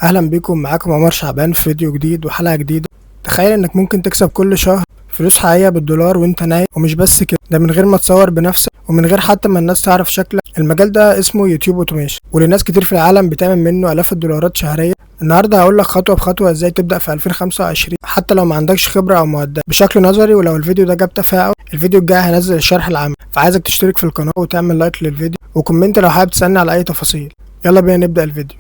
اهلا بيكم، معاكم عمر شعبان في فيديو جديد وحلقة جديدة. تخيل انك ممكن تكسب كل شهر فلوس حقيقية بالدولار وانت نايم، ومش بس كده، ده من غير ما تصور بنفسك ومن غير حتى ما الناس تعرف شكلك. المجال ده اسمه يوتيوب اوتوميشن، ولناس كتير في العالم بتعمل منه الاف الدولارات شهريا. النهارده هقول لك خطوة بخطوة ازاي تبدأ في 2025 حتى لو ما عندكش خبرة او معدات بشكل نظري. ولو الفيديو ده جاب تفاعل، الفيديو الجاي هنزل الشرح العام، فعايزك تشترك في القناة وتعمل لايك للفيديو وكومنت لو حابب تسألني على اي تفاصيل. يلا بينا نبدأ الفيديو.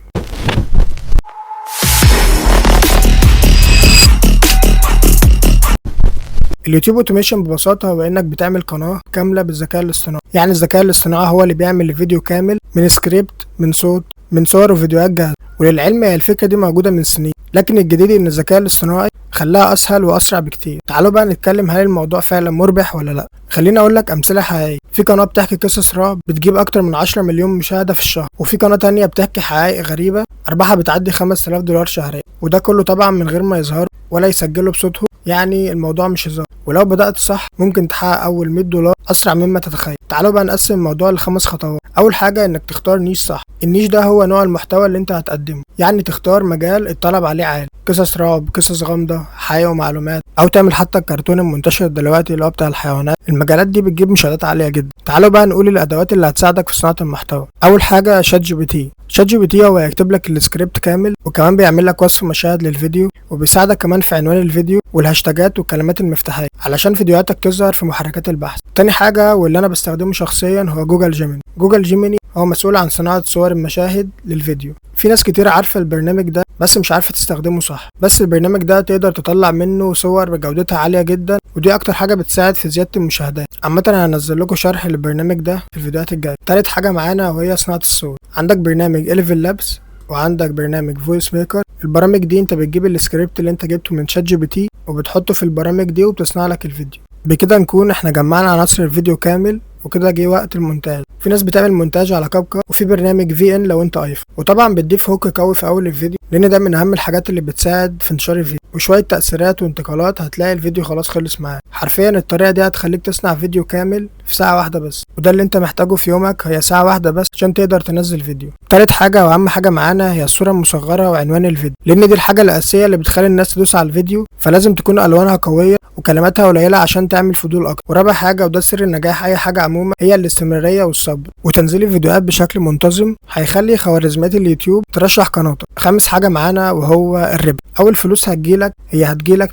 اليوتيوب اوتوميشن ببساطه هو انك بتعمل قناه كامله بالذكاء الاصطناعي. يعني الذكاء الاصطناعي هو اللي بيعمل الفيديو كامل من سكريبت، من صوت، من صور وفيديوهات جاهزه. وللعلم هي الفكره دي موجوده من سنين، لكن الجديد ان الذكاء الاصطناعي خلاها اسهل واسرع بكتير. تعالوا بقى نتكلم، هل الموضوع فعلا مربح ولا لا؟ خليني اقول لك امثله حقيقيه. في قناه بتحكي قصص رعب بتجيب اكتر من 10 مليون مشاهده في الشهر، وفي قناه تانية بتحكي حقائق غريبه ارباحها بتعدي 5000 دولار شهريا، وده كله طبعا من غير ما يظهروا ولا يسجلوا بصوتهم. يعني الموضوع مش هزار، ولو بدأت صح ممكن تحقق أول 100 دولار أسرع مما تتخيل. تعالوا بقى نقسم الموضوع لخمس خطوات. أول حاجة إنك تختار نيش صح. النيش ده هو نوع المحتوى اللي أنت هتقدمه، يعني تختار مجال الطلب عليه عالي، قصص رعب، قصص غامضة، حياة ومعلومات، أو تعمل حتى الكرتون المنتشر دلوقتي اللي هو بتاع الحيوانات. المجالات دي بتجيب مشاهدات عالية جدا. تعالوا بقى نقول الأدوات اللي هتساعدك في صناعة المحتوى. أول حاجة شات جي بي تي. شات جي بي تي هو هيكتب لك السكريبت كامل، وكمان بيعمل لك وصف مشاهد للفيديو، وبيساعدك كمان في عنوان الفيديو والهاشتاجات والكلمات المفتاحية علشان فيديوهاتك تظهر في محركات البحث. تاني حاجة واللي انا بستخدمه شخصيا هو جوجل جيميني. جوجل جيميني هو مسؤول عن صناعة صور المشاهد للفيديو. في ناس كتير عارفة البرنامج ده بس مش عارفة تستخدمه صح، بس البرنامج ده تقدر تطلع منه صور بجودتها عالية جدا، ودي اكتر حاجة بتساعد في زيادة المشاهدات. عامة انا هنزل لكم شرح للبرنامج ده في الفيديوهات الجاية. تالت حاجة معانا وهي صناعة الصوت. عندك برنامج Eleven لابس، وعندك برنامج فويس ميكر. البرامج دي انت بتجيب السكريبت اللي انت جبته من شات جي بي تي وبتحطه في البرامج دي وبتصنع لك الفيديو. بكده نكون احنا جمعنا عناصر الفيديو كامل، وكده جه وقت المونتاج. في ناس بتعمل مونتاج على كاب كات، وفي برنامج في ان لو انت ايفون. وطبعا بتضيف هوك قوي في اول الفيديو، لان ده من اهم الحاجات اللي بتساعد في انتشار الفيديو، وشويه تاثيرات وانتقالات هتلاقي الفيديو خلاص خلص معاك. حرفيا الطريقه دي هتخليك تصنع فيديو كامل في ساعه واحده بس، وده اللي انت محتاجه في يومك، هي ساعه واحده بس عشان تقدر تنزل فيديو. تالت حاجه واهم حاجه معانا هي الصوره المصغره وعنوان الفيديو، لان دي الحاجه الاساسيه اللي بتخلي الناس تدوس على الفيديو، فلازم تكون الوانها قويه وكلماتها قليله عشان تعمل فضول اكتر. ورابع حاجه وده سر النجاح اي حاجه عموما هي الاستمراريه والصبر، وتنزيل الفيديوهات بشكل منتظم هيخلي خوارزميات اليوتيوب ترشح قناتك. خامس حاجه معانا وهو الربح. اول فلوس هتجيلك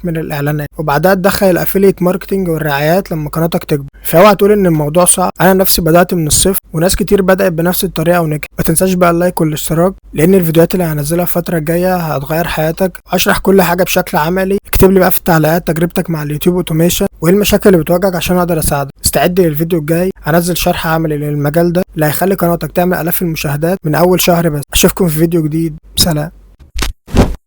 من الاعلانات، وبعدها تدخل الافيليت ماركتنج والرعايات لما قناتك تكبر. فاوعى تقول ان الموضوع صعب، انا نفسي بدات من الصفر وناس كتير بدات بنفس الطريقه ونجحت. ما تنساش بقى اللايك والاشتراك، لان الفيديوهات اللي هنزلها الفتره الجايه هتغير حياتك، هشرح كل حاجه بشكل عملي. اكتب لي بقى في التعليقات تجربتك مع اليوتيوب اوتوميشن وايه المشاكل اللي بتواجهك عشان اقدر اساعدك. استعد للفيديو الجاي، هنزل شرح عملي للمجال ده اللي هيخلي قناتك تعمل الاف المشاهدات من اول شهر بس. اشوفكم في فيديو جديد، سلام.